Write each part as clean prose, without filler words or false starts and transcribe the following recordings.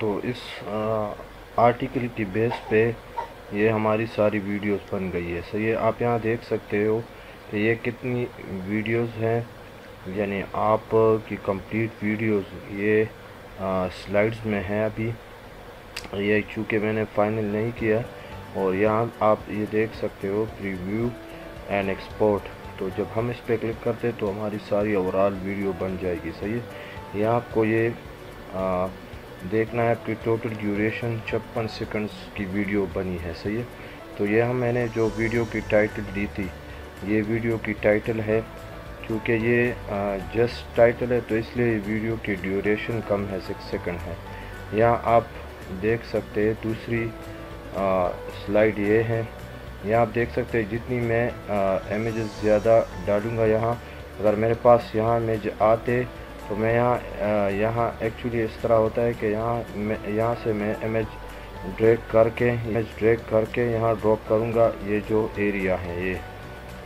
تو اس آرٹیکل کی بیس پہ یہ ہماری ساری ویڈیوز بن گئی ہے. صحیح ہے. آپ یہاں دیکھ سکتے ہو کہ یہ کتنی ویڈیوز ہیں، یعنی آپ کی کمپلیٹ ویڈیوز یہ سلائڈز میں ہیں. ابھی یہ چونکہ میں نے فائنل نہیں کیا، اور یہاں آپ یہ دیکھ سکتے ہو پریویو اینڈ ایکسپورٹ. تو جب ہم اس پہ کلک کرتے تو ہماری ساری اوورال ویڈیو بن جائے گی. صحیح ہے. یہاں آپ کو یہ دیکھنا ہے، آپ کی ٹوٹل ڈیوریشن 56 سیکنڈز کی ویڈیو بنی ہے. صحیح ہے. تو یہ میں نے جو ویڈیو کی ٹائٹل دی تھی، یہ ویڈیو کی ٹائٹل ہے. کیونکہ یہ جسٹ ٹائٹل ہے تو اس لیے ویڈیو کی ڈیوریشن کم ہے، 6 سیکنڈ ہے. یہاں آپ دیکھ سکتے ہیں دوسری سلائیڈ یہ ہے. یہاں آپ دیکھ سکتے ہیں جتنی میں امیجز زیادہ ڈالوں گا، یہاں اگر میرے پاس یہاں امیج آتے تو میں یہاں ایکچولی اس طرح ہوتا ہے کہ یہاں سے میں امیج ڈریگ کر کے یہاں ڈراپ کروں گا. یہ جو ایریا ہے یہ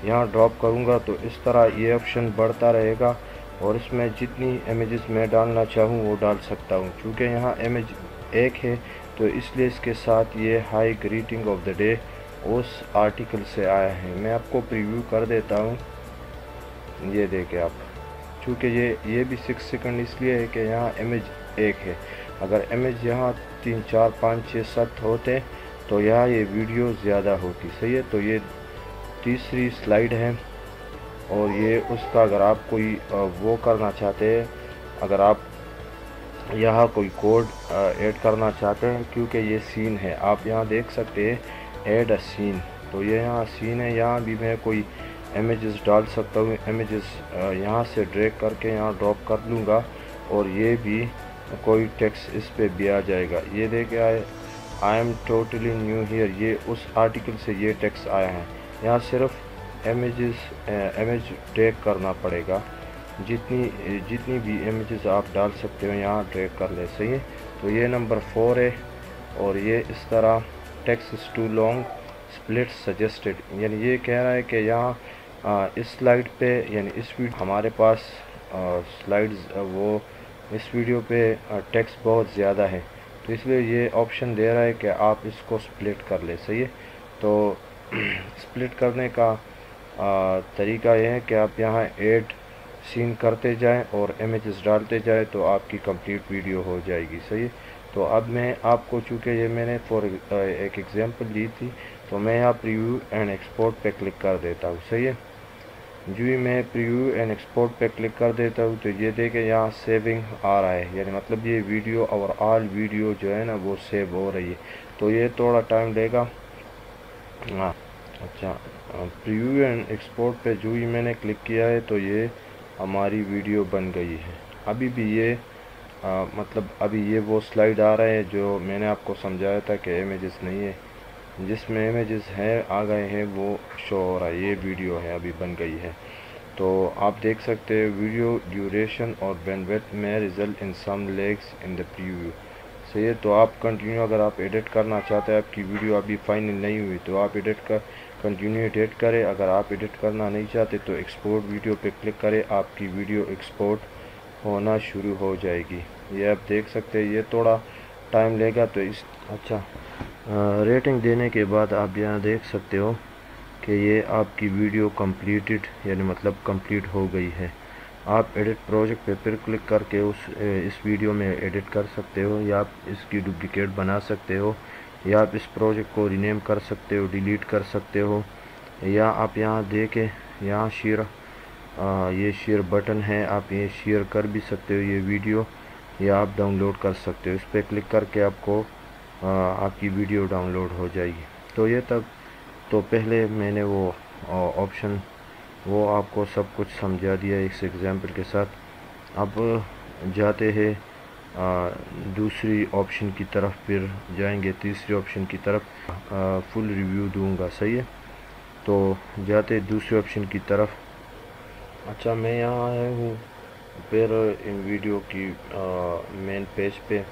یہاں ڈراپ کروں گا، تو اس طرح یہ آپشن بڑھتا رہے گا، اور اس میں جتنی امیجز میں ڈالنا چاہوں وہ ڈال سکتا ہوں. چونکہ یہاں امیج ایک ہے تو اس لیے اس کے ساتھ یہ high grating of the day اس آرٹیکل سے آیا ہے. میں آپ کو پریویو کر دیتا ہوں. یہ دیکھیں آپ، چونکہ یہ بھی 6 سیکنڈ اس لیے ہے کہ یہاں امیج ایک ہے. اگر امیج یہاں 3 4 5 6 7 ہوتے تو یہاں یہ ویڈیو زیادہ ہوتی. صحیح ہے. تو یہ تیسری سلائیڈ ہے، اور یہ اس کا اگر آپ کوئی وہ کرنا چاہتے ہیں، اگر آپ یہاں کوئی کوڈ ایڈ کرنا چاہتے ہیں، کیونکہ یہ سین ہے، آپ یہاں دیکھ سکتے ہیں ایڈ اے سین. تو یہ یہاں سین ہے. یہاں بھی میں کوئی امیجز ڈال سکتا ہوں. امیجز یہاں سے ڈریگ کر کے یہاں ڈراپ کر لوں گا، اور یہ بھی کوئی ٹیکسٹ اس پہ بھی آ جائے گا. یہ دیکھیں I am totally new here, یہ اس آرٹیکل سے یہ ٹیکسٹ آیا ہے. یہاں صرف امیج ڈریگ کرنا پڑے گا. جتنی بھی امیجز آپ ڈال سکتے ہو یہاں ڈریگ کر لیں. صحیح ہے. تو یہ نمبر 4 ہے، اور یہ اس طرح text is too long split suggested, یعنی یہ کہہ رہا ہے کہ یہاں اس سلائیڈ پہ، یعنی اس ویڈیو ہمارے پاس سلائیڈز وہ اس ویڈیو پہ ٹیکسٹ بہت زیادہ ہے، تو اس لیے یہ آپشن دے رہا ہے کہ آپ اس کو سپلٹ کر لیں. صحیح ہے. تو سپلٹ کرنے کا طریقہ یہ ہے کہ آپ یہاں ایڈ سین کرتے جائیں اور امیجز ڈالتے جائیں تو آپ کی کمپلیٹ ویڈیو ہو جائے گی. صحیح. تو اب میں آپ کو، چونکہ یہ میں نے ایک ایگزامپل دی تھی، تو میں یہاں پریویو اینڈ ایکسپورٹ پہ کلک کر دیتا ہوں. صحیح ہے. جو ہی میں پریویو اینڈ ایکسپورٹ پہ کلک کر دیتا ہوں تو یہ دیکھیں یہاں سیونگ آ رہا ہے، یعنی مطلب یہ ویڈیو اور آل ویڈیو جو ہے نا وہ سیو ہو رہی ہے. تو یہ تھوڑا ٹائم لے گا. اچھا، پریویو اینڈ ایکسپورٹ پہ جو ہی میں نے کلک کیا ہے تو یہ ہماری ویڈیو بن گئی ہے. ابھی بھی یہ مطلب ابھی یہ وہ سلائیڈ آ رہا ہے جو میں نے آپ کو سمجھایا تھا کہ امیجز نہیں ہے، جس میں امیجز ہیں آ گئے ہیں وہ شو ہو رہا ہے. یہ ویڈیو ہے ابھی بن گئی ہے. تو آپ دیکھ سکتے ہیں ویڈیو ڈیوریشن اور بینڈویڈتھ میں result in some legs in the preview. صحیح ہے. تو آپ کنٹینیو، اگر آپ ایڈٹ کرنا چاہتے ہیں، آپ کی ویڈیو ابھی فائنل نہیں ہوئی تو آپ کنٹینیو ایڈٹ کریں. اگر آپ ایڈٹ کرنا نہیں چاہتے تو ایکسپورٹ ویڈیو پہ کلک کریں، آپ کی ویڈیو ایکسپورٹ ہونا شروع ہو جائے گی. یہ آپ دیکھ سکتے ہیں. یہ تھوڑا ٹائم لے گا. تو اچھا، ریٹنگ دینے کے بعد آپ یہاں دیکھ سکتے ہو کہ یہ آپ کی ویڈیو کمپلیٹڈ، یعنی مطلب کمپلیٹ ہو گئی ہے. آپ ایڈٹ پروجیکٹ پہ پھر کلک کر کے اس ویڈیو میں ایڈٹ کر سکتے ہو، یا آپ اس کی ڈپلیکیٹ بنا سکتے ہو، یا آپ اس پروجیکٹ کو رینیم کر سکتے ہو، ڈیلیٹ کر سکتے ہو، یا آپ یہاں دیکھیں یہاں یہ شیئر بٹن ہے، آپ یہ شیئر کر بھی سکتے ہو یہ ویڈیو، یا آپ ڈاؤن لوڈ کر سکتے ہو. اس پہ کلک کر کے آپ کو آپ کی ویڈیو ڈاؤن لوڈ ہو جائے گی. تو یہ تو پہلے میں نے وہ آپشن وہ آپ کو سب کچھ سمجھا دیا اس ایگزامپل کے ساتھ. اب جاتے ہیں دوسری آپشن کی طرف، پھر جائیں گے تیسری آپشن کی طرف. فل ریویو دوں گا. صحیح ہے. تو جاتے دوسری آپشن کی طرف. اچھا، میں یہاں آیا ہوں پھر ان ویڈیو کی مین پیج پہ.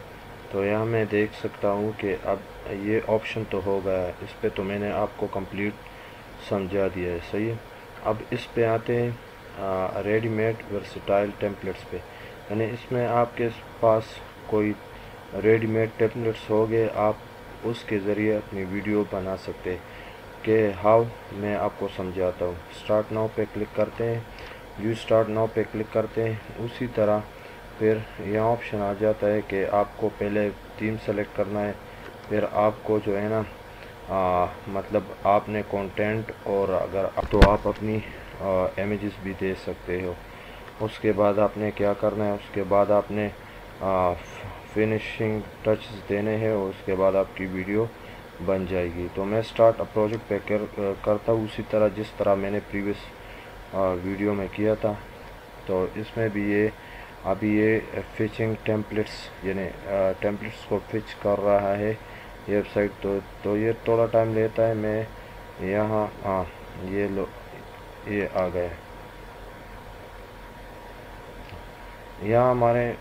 تو یہاں میں دیکھ سکتا ہوں کہ اب یہ آپشن تو ہو گیا ہے. اس پہ تو میں نے آپ کو کمپلیٹ سمجھا دیا ہے. صحیح ہے. اب اس پہ آتے ہیں ریڈی میڈ ورسٹائل ٹیمپلیٹس پہ، یعنی اس میں آپ کے پاس کوئی ریڈی میڈ ٹیمپلیٹس ہو گئے، آپ اس کے ذریعے اپنی ویڈیو بنا سکتے کہ ہاؤ میں آپ کو سمجھاتا ہوں۔ اسٹارٹ ناؤ پہ کلک کرتے ہیں، جو اسٹارٹ ناؤ پہ کلک کرتے ہیں اسی طرح پھر یہاں آپشن آ جاتا ہے کہ آپ کو پہلے تھیم سلیکٹ کرنا ہے، پھر آپ کو جو ہے نا مطلب آپ نے کنٹینٹ، اور اگر تو آپ اپنی امیجز بھی دے سکتے ہو۔ اس کے بعد آپ نے کیا کرنا ہے، اس کے بعد آپ نے فنیشنگ ٹچز دینے ہیں، اور اس کے بعد آپ کی ویڈیو بن جائے گی۔ تو میں اسٹارٹ پروجیکٹ پہ کرتا ہوں اسی طرح جس طرح میں نے پریویس ویڈیو میں کیا تھا۔ تو اس میں بھی ابھی یہ فچنگ ٹیمپلیٹس، یعنی ٹیمپلیٹس کو فچ کر رہا ہے یہ ویب سائٹ، تو یہ تھوڑا ٹائم لیتا ہے۔ میں یہاں یہ آ گیا، یہاں ہمارے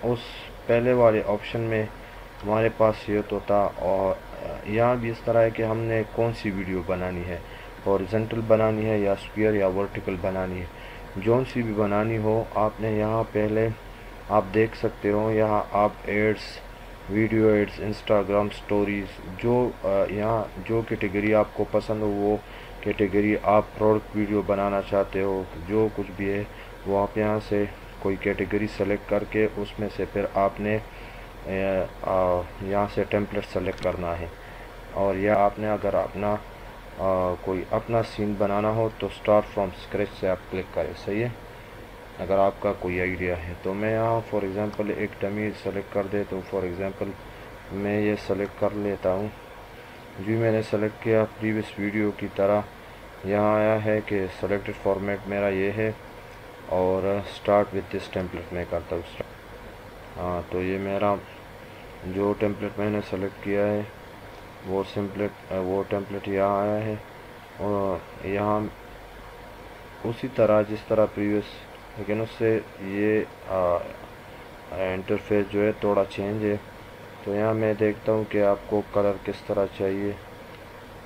اس پہلے والے آپشن میں ہمارے پاس یہ تو تھا، اور یہاں بھی اس طرح ہے کہ ہم نے کون سی ویڈیو بنانی ہے، ہاریزونٹل بنانی ہے یا اسکوئر یا ورٹیکل بنانی ہے۔ جون سی بھی بنانی ہو آپ نے یہاں پہلے آپ دیکھ سکتے ہو، یہاں آپ ads, video ads, Instagram stories, جو یہاں جو کیٹیگری آپ کو پسند ہو وہ کیٹیگری آپ پروڈکٹ ویڈیو بنانا چاہتے ہو، جو کچھ بھی ہے وہ آپ یہاں سے کوئی کیٹیگری سلیکٹ کر کے اس میں سے پھر آپ نے یہاں سے ٹیمپلیٹ سلیکٹ کرنا ہے۔ اور یا آپ نے اگر اپنا کوئی اپنا سین بنانا ہو تو اسٹارٹ فرام اسکریچ سے آپ کلک کریں، صحیح ہے، اگر آپ کا کوئی آئیڈیا ہے۔ تو میں یہاں فار ایگزامپل ایک ڈمی سلیکٹ کر دے، تو فار ایگزامپل میں یہ سلیکٹ کر لیتا ہوں، جو میں نے سلیکٹ کیا پریویس ویڈیو کی طرح یہاں آیا ہے کہ سلیکٹڈ فارمیٹ میرا یہ ہے، اور اسٹارٹ وتھ دس ٹیمپلیٹ میں کرتا ہوں۔ تو یہ میرا جو ٹیمپلیٹ میں نے سلیکٹ کیا ہے وہ ٹیمپلیٹ یہاں آیا ہے، اور یہاں اسی طرح جس طرح پریویس، لیکن اس سے یہ انٹرفیس جو ہے تھوڑا چینج ہے۔ تو یہاں میں دیکھتا ہوں کہ آپ کو کلر کس طرح چاہیے،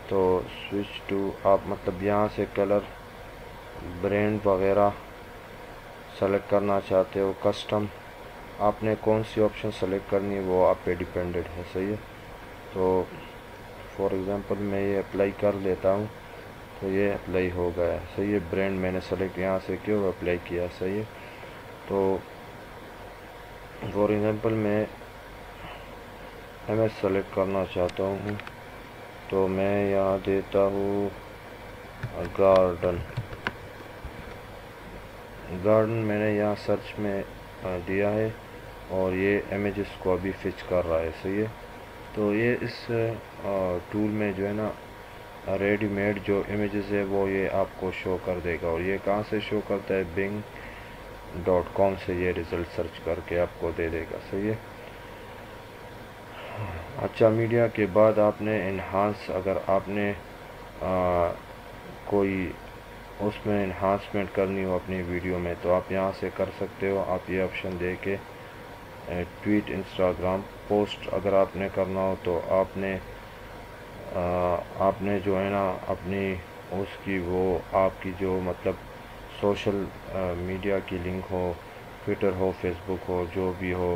تو سوئچ ٹو، آپ مطلب یہاں سے کلر برینڈ وغیرہ سلیکٹ کرنا چاہتے ہو، کسٹم آپ نے کون سی آپشن سلیکٹ کرنی ہے وہ آپ پہ ڈیپینڈڈ ہے، صحیح ہے۔ تو فار ایگزامپل میں یہ اپلائی کر لیتا ہوں، تو یہ اپلائی ہو گیا، صحیح ہے۔ برینڈ میں نے سلیکٹ یہاں سے کیا اور اپلائی کیا، صحیح ہے۔ تو فار ایگزامپل میں ایس سلیکٹ کرنا چاہتا ہوں، تو میں یہاں دیتا ہوں گارڈن میں نے یہاں سرچ میں دیا ہے، اور یہ امیجز کو ابھی فچ کر رہا ہے، صحیح ہے۔ تو یہ اس ٹول میں جو ہے نا ریڈی میڈ جو امیجز ہے وہ یہ آپ کو شو کر دے گا، اور یہ کہاں سے شو کرتا ہے، bing.com سے یہ ریزلٹ سرچ کر کے آپ کو دے دے گا، صحیح ہے۔ اچھا، میڈیا کے بعد آپ نے انہانس، اگر آپ نے کوئی اس میں انہانسمنٹ کرنی ہو اپنی ویڈیو میں تو آپ یہاں سے کر سکتے ہو۔ آپ یہ آپشن دے کے ٹویٹ، انسٹاگرام پوسٹ اگر آپ نے کرنا ہو تو آپ نے جو ہے نا اپنی اس کی وہ آپ کی جو مطلب سوشل میڈیا کی لنک ہو، ٹویٹر ہو، فیس بک ہو، جو بھی ہو،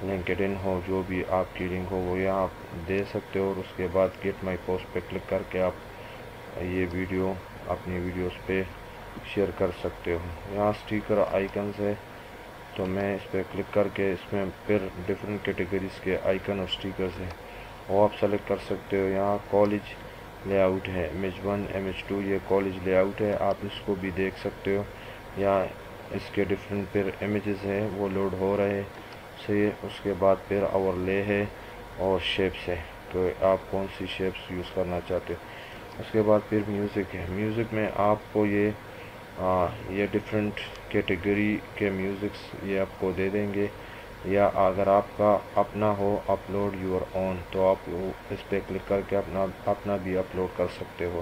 لنکڈ ان ہو، جو بھی آپ کی لنک ہو وہ یہاں آپ دے سکتے ہو، اور اس کے بعد گیٹ مائی پوسٹ پہ کلک کر کے آپ یہ ویڈیو اپنی ویڈیوز پہ شیئر کر سکتے ہو۔ یہاں اسٹیکر آئیکنز ہے، تو میں اس پہ کلک کر کے اس میں پھر ڈفرینٹ کیٹیگریز کے آئیکن اور اسٹیکرز ہیں وہ آپ سلیکٹ کر سکتے ہو۔ یہاں کالج لے آؤٹ ہے، امیج 1 امیج 2، یہ کالج لے آؤٹ ہے، آپ اس کو بھی دیکھ سکتے ہو۔ یا اس کے ڈفرینٹ پھر امیجز ہیں وہ لوڈ ہو رہے سے، اس کے بعد پھر اوور لے ہے اور شیپس ہے، تو آپ کون سی شیپس یوز کرنا چاہتے ہو۔ اس کے بعد پھر میوزک ہے، میوزک میں آپ کو یہ ڈفرینٹ کیٹیگری کے میوزکس یہ آپ کو دے دیں گے، یا اگر آپ کا اپنا ہو اپلوڈ یور اون تو آپ اس پہ کلک کر کے اپنا بھی اپلوڈ کر سکتے ہو۔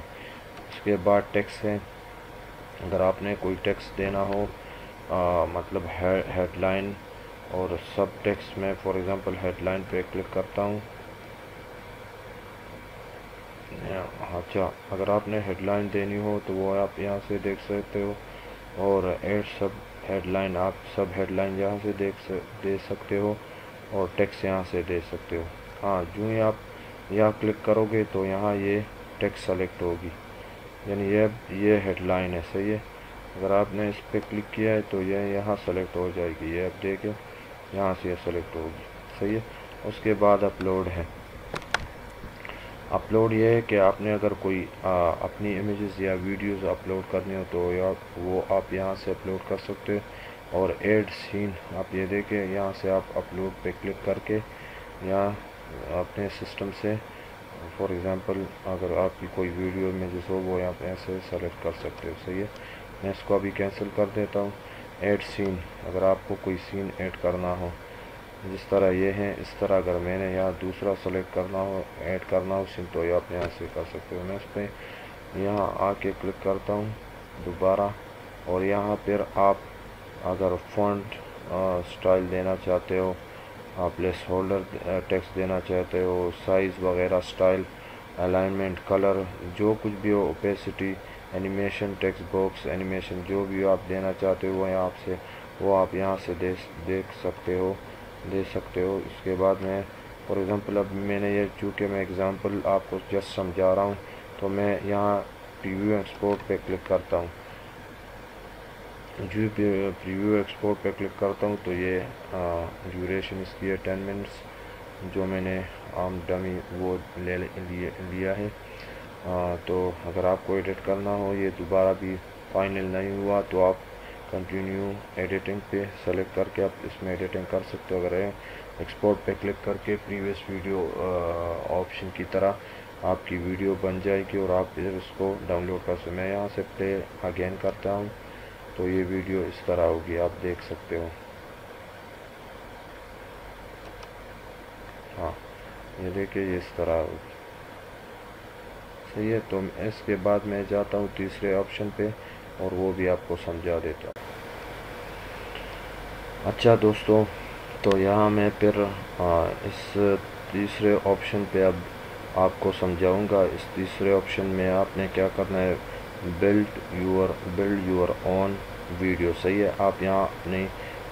اس کے بعد ٹیکسٹ ہے، اگر آپ نے کوئی ٹیکسٹ دینا ہو مطلب ہیڈ لائن اور سب ٹیکسٹ میں فار ایگزامپل ہیڈ لائن پہ کلک کرتا ہوں۔ اچھا، اگر آپ نے ہیڈ لائن دینی ہو تو وہ آپ یہاں سے دیکھ سکتے ہو، اور ایڈ سب ہیڈ لائن، آپ سب ہیڈ لائن یہاں سے دے سکتے ہو۔ اور ٹیکس یہاں سے دے سکتے ہو. ہاں جو ہی آپ یہاں کلک کرو گے تو یہاں یہ ٹیکس سلیکٹ ہوگی، یعنی یہ ہیڈ لائن ہے. صحیح ہے. اگر آپ نے اس پہ کلک کیا ہے تو یہ یہاں سلیکٹ ہو جائے گی. یہ آپ دیکھیں یہاں سے یہ سلیکٹ ہوگی. صحیح ہے. اس کے بعد اپلوڈ ہے. اپلوڈ یہ ہے کہ آپ نے اگر کوئی اپنی امیجز یا ویڈیوز اپلوڈ کرنی ہو تو وہ آپ یہاں سے اپلوڈ کر سکتے ہو. اور ایڈ سین آپ یہ دیکھیں یہاں سے آپ اپلوڈ پہ کلک کر کے یا اپنے سسٹم سے فار ایگزامپل اگر آپ کی کوئی ویڈیو امیجز ہو وہ یہاں پہ ایسے سلیکٹ کر سکتے ہو. صحیح ہے. میں اس کو ابھی کینسل کر دیتا ہوں. ایڈ سین اگر آپ کو کوئی سین ایڈ کرنا ہو جس طرح یہ ہے اس طرح اگر میں نے یہاں دوسرا سلیکٹ کرنا ہو ایڈ کرنا ہو سین تو یہ آپ یہاں سے کر سکتے ہو. میں اس پہ یہاں آ کے کلک کرتا ہوں دوبارہ اور یہاں پھر آپ اگر فونٹ سٹائل دینا چاہتے ہو آپ پلیس ہولڈر ٹیکسٹ دینا چاہتے ہو سائز وغیرہ سٹائل الائنمنٹ کلر جو کچھ بھی ہو opacity animation text box animation جو بھی آپ دینا چاہتے ہو وہ آپ یہاں سے دے سکتے ہو. اس کے بعد میں فار ایگزامپل اب میں نے یہ چونکہ میں ایگزامپل آپ کو جسٹ سمجھا رہا ہوں تو میں یہاں پریویو ایکسپورٹ پہ کلک کرتا ہوں. جو پریویو ایکسپورٹ پہ کلک کرتا ہوں تو یہ ڈیوریشن اس کی ہے 10 منٹس جو میں نے عام ڈمی وہ لیا ہے. تو اگر آپ کو ایڈٹ کرنا ہو یہ دوبارہ بھی فائنل نہیں ہوا تو آپ کنٹینیو ایڈیٹنگ پہ سلیکٹ کر کے آپ اس میں ایڈیٹنگ کر سکتے ہو. اگر ایکسپورٹ پہ کلک کر کے پریویس ویڈیو آپشن کی طرح آپ کی ویڈیو بن جائے گی اور آپ اس کو ڈاؤن لوڈ کر سکتے. میں یہاں سے پلے اگین کرتا ہوں تو یہ ویڈیو اس طرح ہوگی آپ دیکھ سکتے ہو. ہاں یہ دیکھیں یہ اس طرح ہوگی. صحیح ہے. تو اس کے بعد میں جاتا ہوں تیسرے آپشن پہ اور وہ بھی آپ کو سمجھا دیتا ہوں. اچھا دوستو تو یہاں میں پھر اس تیسرے آپشن پہ اب آپ کو سمجھاؤں گا. اس تیسرے آپشن میں آپ نے کیا کرنا ہے بلڈ یور اون ویڈیو. صحیح ہے. آپ یہاں اپنی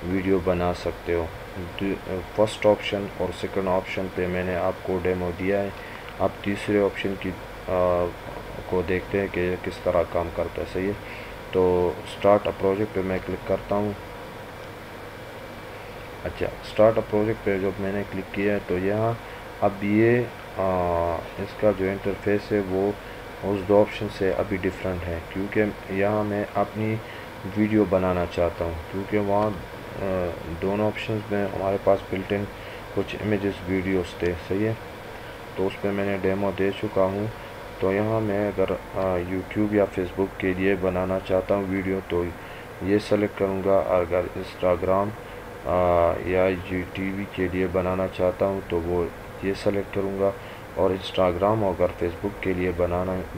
ویڈیو بنا سکتے ہو. فرسٹ آپشن اور سیکنڈ آپشن پہ میں نے آپ کو ڈیمو دیا ہے. اب تیسرے آپشن کو دیکھتے ہیں کہ یہ کس طرح کام کرتا ہے. صحیح ہے. تو اسٹارٹ اے پروجیکٹ پہ میں کلک کرتا ہوں. اچھا اسٹارٹ اے پروجیکٹ پہ جب میں نے کلک کیا ہے تو یہاں اب یہ اس کا جو انٹرفیس ہے وہ اس دو آپشن سے ابھی ڈیفرنٹ ہے کیونکہ یہاں میں اپنی ویڈیو بنانا چاہتا ہوں کیونکہ وہاں دونوں آپشنز میں ہمارے پاس بلٹ ان کچھ امیجز ویڈیوز تھے. صحیح ہے. تو اس پہ میں نے ڈیمو دے چکا ہوں. تو یہاں میں اگر یوٹیوب یا فیس بک کے لیے بنانا چاہتا ہوں ویڈیو تو یہ سلیکٹ کروں گا. اگر انسٹاگرام یا جی TV کے لیے بنانا چاہتا ہوں تو وہ یہ سلیکٹ کروں گا. اور انسٹاگرام اگر فیس بک کے لیے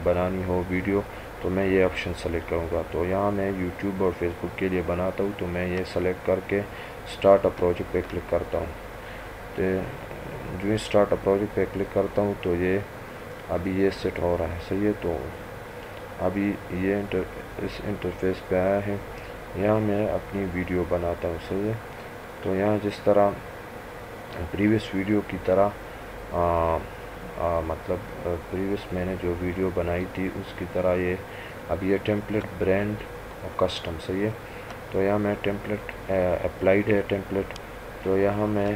بنانی ہو ویڈیو تو میں یہ آپشن سلیکٹ کروں گا. تو یہاں میں یوٹیوب اور فیس بک کے لیے بناتا ہوں تو میں یہ سلیکٹ کر کے اسٹارٹ اے پروجیکٹ پہ کلک کرتا ہوں. تو جو اسٹارٹ اے پروجیکٹ پہ کلک کرتا ہوں تو یہ ابھی یہ سیٹ ہو رہا ہے. صحیح ہے. تو ابھی یہ اس انٹرفیس پہ آیا ہے. یہاں میں اپنی ویڈیو بناتا ہوں. صحیح ہے. تو یہاں جس طرح پریویس ویڈیو کی طرح مطلب پریویس میں نے جو ویڈیو بنائی تھی اس کی طرح اب یہ ٹیمپلیٹ برانڈ کسٹم. صحیح ہے. تو یہاں میں ٹیمپلیٹ اپلائیڈ ہے ٹیمپلیٹ تو یہاں میں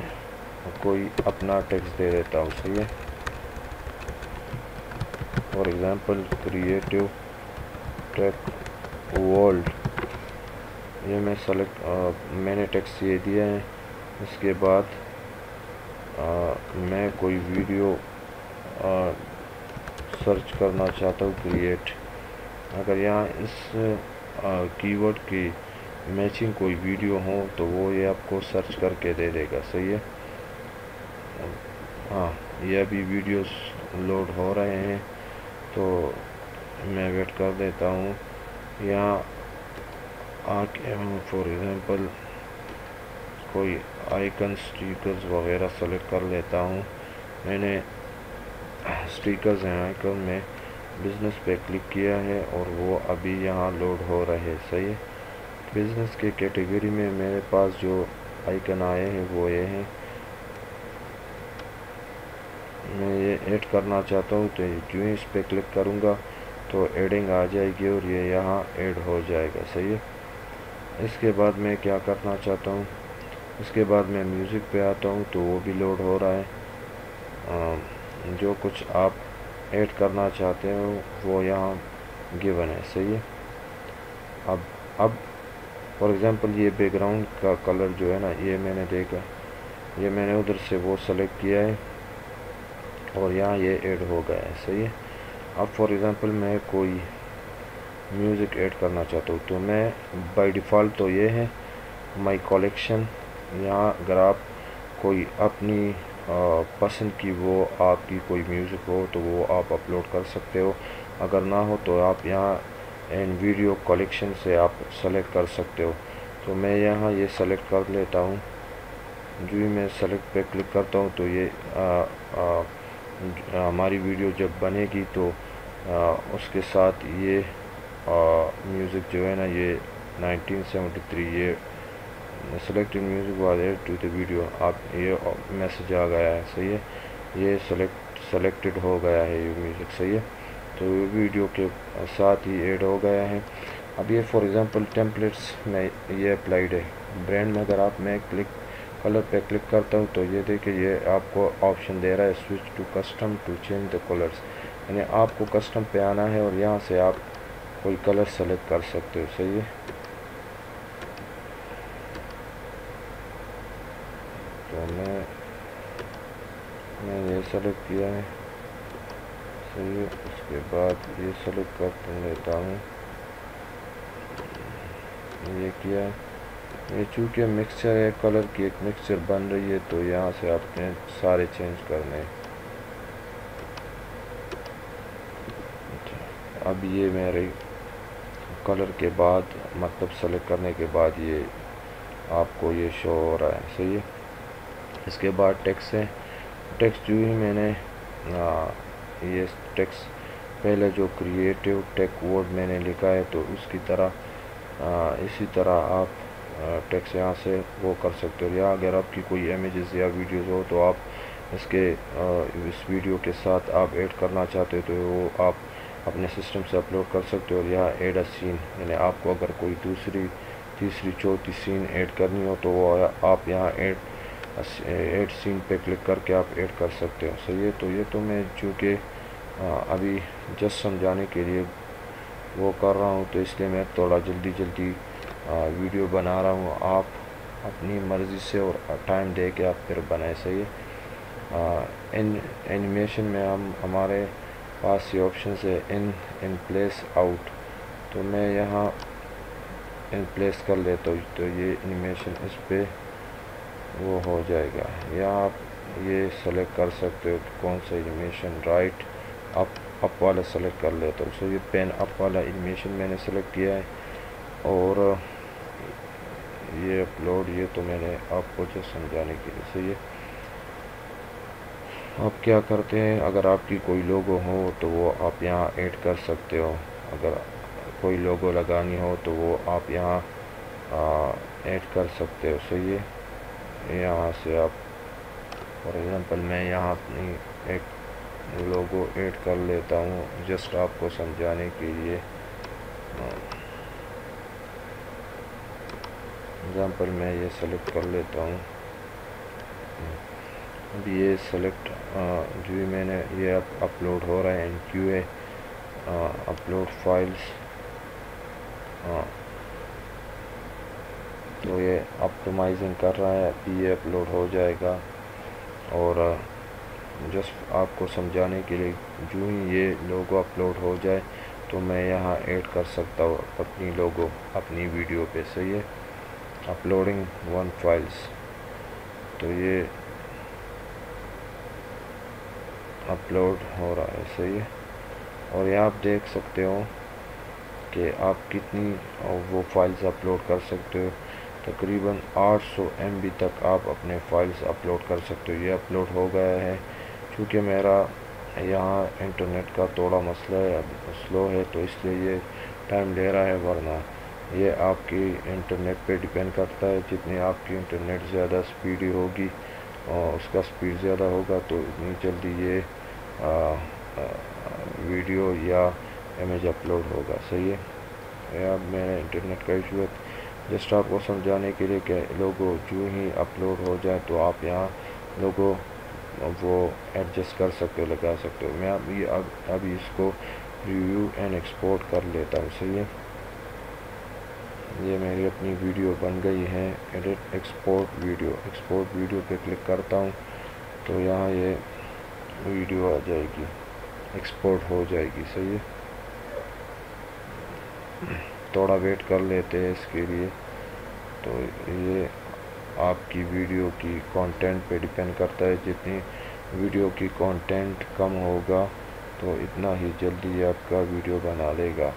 کوئی اپنا ٹیکسٹ دے دیتا ہوں. صحیح ہے. For example creative tech world یہ میں نے ٹیکسٹ یہ دیا ہے. اس کے بعد میں کوئی ویڈیو سرچ کرنا چاہتا ہوں کریٹ. اگر یہاں اس کی ورڈ کی میچنگ کوئی ویڈیو ہو تو وہ یہ آپ کو سرچ کر کے دے دے گا. صحیح ہے. ہاں یہ ابھی ویڈیوز لوڈ ہو رہے ہیں تو میں ویٹ کر دیتا ہوں. یہاں فار ایگزامپل کوئی آئیکن سٹیکرز وغیرہ سلیکٹ کر لیتا ہوں. میں نے سٹیکرز ہیں آئیکن میں بزنس پہ کلک کیا ہے اور وہ ابھی یہاں لوڈ ہو رہے. صحیح ہے. بزنس کے کیٹیگری میں میرے پاس جو آئیکن آئے ہیں وہ یہ ہیں ایڈ کرنا چاہتا ہوں تو جو ہی اس پہ کلک کروں گا تو ایڈنگ آ جائے گی اور یہ یہاں ایڈ ہو جائے گا. صحیح ہے. اس کے بعد میں کیا کرنا چاہتا ہوں, اس کے بعد میں میوزک پہ آتا ہوں تو وہ بھی لوڈ ہو رہا ہے. جو کچھ آپ ایڈ کرنا چاہتے ہو وہ یہاں گیون ہے. صحیح ہے. اب فار ایگزامپل یہ بیک گراؤنڈ کا کلر جو ہے نا, یہ میں نے دیکھا, یہ میں نے ادھر سے وہ سلیکٹ کیا ہے اور یہاں یہ ایڈ ہو گیا ہے. صحیح ہے. اب فار ایگزامپل میں کوئی میوزک ایڈ کرنا چاہتا ہوں تو میں بائی ڈیفالٹ تو یہ ہے مائی کلیکشن. یہاں اگر آپ کوئی اپنی پسند کی وہ آپ کی کوئی میوزک ہو تو وہ آپ اپلوڈ کر سکتے ہو. اگر نہ ہو تو آپ یہاں ان ویڈیو کلیکشن سے آپ سلیکٹ کر سکتے ہو. تو میں یہاں یہ سلیکٹ کر لیتا ہوں. جو ہی میں سلیکٹ پہ کلک کرتا ہوں تو یہ ہماری ویڈیو جب بنے گی تو اس کے ساتھ یہ میوزک جو ہے نا, یہ 1973 یہ selected music was add to the video, آپ یہ میسج آ گیا ہے. صحیح ہے. یہ سلیکٹڈ ہو گیا ہے یہ میوزک. صحیح ہے. تو ویڈیو کے ساتھ ہی ایڈ ہو گیا ہے. اب یہ فار ایگزامپل ٹیمپلیٹس میں یہ اپلائیڈ ہے. برانڈ میں اگر آپ میں کلر پہ کلک کرتا ہوں تو یہ دیکھیں یہ آپ کو آپشن دے رہا ہے switch to custom to change the colours, یعنی آپ کو کسٹم پہ آنا ہے اور یہاں سے آپ کوئی کلر سلیکٹ کر سکتے ہو. صحیح ہے. تو میں یہ سلیکٹ کیا ہے. صحیح ہے. اس کے بعد یہ سلیکٹ کر لیتا ہوں. یہ کیا ہے, یہ چونکہ مکسچر ہے, کلر کی ایک مکسچر بن رہی ہے تو یہاں سے آپ نے سارے چینج کرنے. اب یہ میرے کلر کے بعد مطلب سلیکٹ کرنے کے بعد یہ آپ کو یہ شو ہو رہا ہے. صحیح ہے. اس کے بعد ٹیکس ہے. ٹیکس جو ہی میں نے یہ ٹیکس پہلے جو کریٹیو ٹیک ورڈ میں نے لکھا ہے تو اس کی طرح اسی طرح آپ ٹیکس یہاں سے وہ کر سکتے ہو. یا اگر آپ کی کوئی امیجز یا ویڈیوز ہو تو آپ اس ویڈیو کے ساتھ آپ ایڈ کرنا چاہتے ہو تو وہ آپ اپنے سسٹم سے اپلوڈ کر سکتے ہو. اور یہاں ایڈ اے سین, یعنی آپ کو اگر کوئی دوسری تیسری چوتھی سین ایڈ کرنی ہو تو وہ آپ یہاں ایڈ سین پہ کلک کر کے آپ ایڈ کر سکتے ہو. صحیح ہے. تو یہ تو میں چونکہ ابھی جسٹ سمجھانے کے لیے وہ کر رہا ہوں تو اس لیے میں تھوڑا جلدی ویڈیو بنا رہا ہوں. آپ اپنی مرضی سے اور ٹائم دے کے آپ پھر بنائیں. صحیح ہے. اینیمیشن میں ہمارے پاس یہ آپشنس ہے ان پلیس آؤٹ, تو میں یہاں ان پلیس کر لیتا ہوں تو یہ اینیمیشن اس پہ وہ ہو جائے گا. یہاں آپ یہ سلیکٹ کر سکتے ہو کہ کون سا اینیمیشن, رائٹ اپ والا سلیکٹ کر لیتا ہوں. سو یہ پین اپ والا اینیمیشن میں نے سلیکٹ کیا ہے. اور یہ اپلوڈ, یہ تو میں نے آپ کو جو سمجھانے کے لیے. صحیح ہے. آپ کیا کرتے ہیں, اگر آپ کی کوئی لوگو ہو تو وہ آپ یہاں ایڈ کر سکتے ہو. اگر کوئی لوگو لگانی ہو تو وہ آپ یہاں ایڈ کر سکتے ہو. صحیح ہے. یہاں سے آپ فار ایگزامپل میں یہاں اپنی ایک لوگو ایڈ کر لیتا ہوں جسٹ آپ کو سمجھانے کے لیے. ایگزامپل میں یہ سلیکٹ کر لیتا ہوں. اب یہ سلیکٹ جو میں نے یہ اپلوڈ ہو رہا ہے NQA اپلوڈ فائلس, تو یہ اپٹمائزنگ کر رہا ہے. ابھی یہ اپلوڈ ہو جائے گا. اور جسٹ آپ کو سمجھانے کے لیے جو ہی یہ لوگو اپلوڈ ہو جائے تو میں یہاں ایڈ کر سکتا ہوں اپنی لوگو اپنی ویڈیو پہ. صحیح ہے. اپلوڈنگ 1 فائلس, تو یہ اپلوڈ ہو رہا ہے. صحیح ہے. اور یہ آپ دیکھ سکتے ہو کہ آپ کتنی وہ فائلز اپلوڈ کر سکتے ہو. تقریباً 800 MB تک آپ اپنے فائلز اپلوڈ کر سکتے ہو. یہ اپلوڈ ہو گیا ہے. چونکہ میرا یہاں انٹرنیٹ کا تھوڑا مسئلہ ہے, سلو ہے, تو اس لیے یہ ٹائم لے رہا ہے. ورنہ یہ آپ کی انٹرنیٹ پہ ڈیپینڈ کرتا ہے. جتنی آپ کی انٹرنیٹ زیادہ سپیڈی ہوگی اور اس کا سپیڈ زیادہ ہوگا تو اتنی جلدی یہ ویڈیو یا امیج اپلوڈ ہوگا. صحیح ہے. اب میرا انٹرنیٹ کا ایشو ہے. جسٹ آپ کو سمجھانے کے لیے کہ لوگو جو ہی اپلوڈ ہو جائے تو آپ یہاں لوگو وہ ایڈجسٹ کر سکتے ہو, لگا سکتے ہو. میں ابھی اس کو ریویو اینڈ ایکسپورٹ کر لیتا ہوں. صحیح ہے. یہ میری اپنی ویڈیو بن گئی ہے. ایڈٹ ایکسپورٹ ویڈیو پہ کلک کرتا ہوں تو یہاں یہ ویڈیو آ جائے گی, ایکسپورٹ ہو جائے گی. صحیح ہے. تھوڑا ویٹ کر لیتے ہیں اس کے لیے. تو یہ آپ کی ویڈیو کی کانٹینٹ پہ ڈیپینڈ کرتا ہے. جتنی ویڈیو کی کانٹینٹ کم ہوگا تو اتنا ہی جلدی آپ کا ویڈیو بنا لے گا,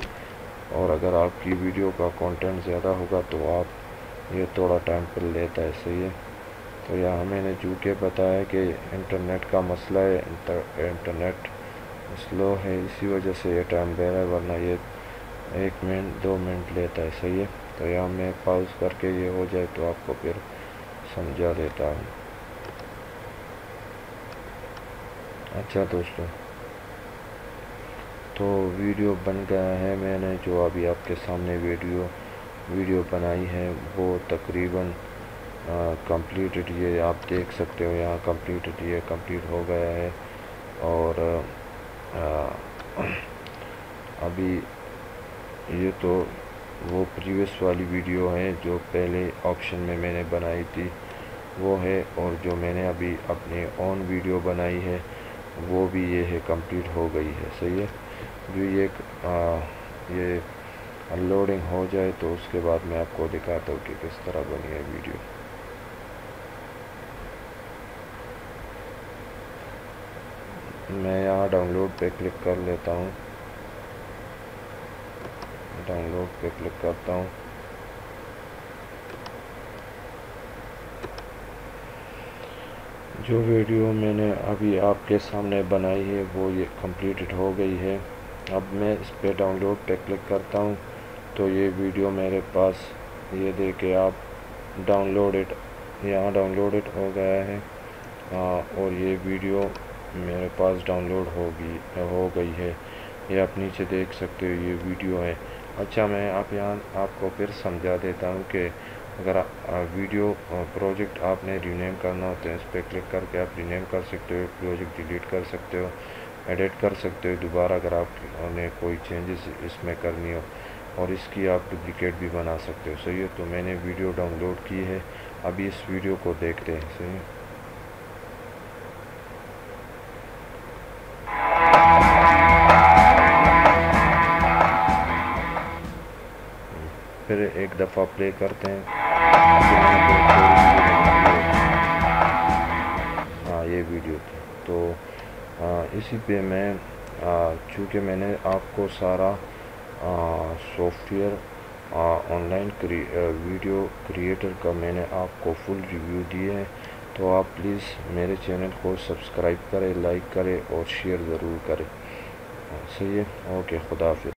اور اگر آپ کی ویڈیو کا کانٹینٹ زیادہ ہوگا تو آپ یہ تھوڑا ٹائم پہ لیتا ہے. صحیح ہے. تو یہاں میں نے جو کہ بتایا کہ انٹرنیٹ کا مسئلہ ہے, انٹرنیٹ سلو ہے, اسی وجہ سے یہ ٹائم لے رہا ہے, ورنہ یہ 1 منٹ 2 منٹ لیتا ہے. صحیح ہے. تو یہاں میں پاؤز کر کے یہ ہو جائے تو آپ کو پھر سمجھا دیتا ہوں. اچھا دوستوں, تو ویڈیو بن گیا ہے. میں نے جو ابھی آپ کے سامنے ویڈیو بنائی ہے وہ تقریباً کمپلیٹڈ, یہ آپ دیکھ سکتے ہو یہاں کمپلیٹڈ, یہ کمپلیٹ ہو گیا ہے. اور ابھی یہ تو وہ پریویس والی ویڈیو ہے جو پہلے آپشن میں نے بنائی تھی وہ ہے, اور جو میں نے ابھی اپنی اون ویڈیو بنائی ہے وہ بھی یہ ہے کمپلیٹ ہو گئی ہے. صحیح ہے. جو یہ لوڈنگ ہو جائے تو اس کے بعد میں آپ کو دکھاتا ہوں کہ کس طرح بنی ہے ویڈیو. میں یہاں ڈاؤن لوڈ پہ کلک کر لیتا ہوں. ڈاؤن لوڈ پہ کلک کرتا ہوں. جو ویڈیو میں نے ابھی آپ کے سامنے بنائی ہے وہ یہ کمپلیٹڈ ہو گئی ہے. اب میں اس پہ ڈاؤن لوڈ پہ کلک کرتا ہوں تو یہ ویڈیو میرے پاس, یہ دیکھیں آپ یہاں ڈاؤن لوڈ ہو گیا ہے, اور یہ ویڈیو میرے پاس ڈاؤن لوڈ ہو گئی ہے. یہ آپ نیچے دیکھ سکتے ہو یہ ویڈیو ہے. اچھا, میں یہاں آپ کو پھر سمجھا دیتا ہوں کہ اگر ویڈیو پروجیکٹ آپ نے رینیم کرنا ہوتا ہے اس پہ کلک کر کے آپ رینیم کر سکتے ہو, پروجیکٹ ڈیلیٹ کر سکتے ہو, ایڈٹ کر سکتے ہو دوبارہ اگر آپ نے کوئی چینجز اس میں کرنی ہو, اور اس کی آپ ڈپلیکیٹ بھی بنا سکتے ہو. صحیح ہے. تو میں نے ویڈیو ڈاؤن لوڈ کی ہے, ابھی اس ویڈیو کو دیکھتے ہیں. صحیح ہے. پھر ایک دفعہ پلے کرتے ہیں. ہاں یہ ویڈیو تھی. تو اسی پہ میں چونکہ میں نے آپ کو سارا soft where on line video creator کا میں نے آپ کو فل ریویو دیے ہیں, تو آپ پلیز میرے چینل کو سبسکرائب کریں, لائک کریں اور شیئر ضرور کریں. صحیح ہے. اوکے, خدا حافظ.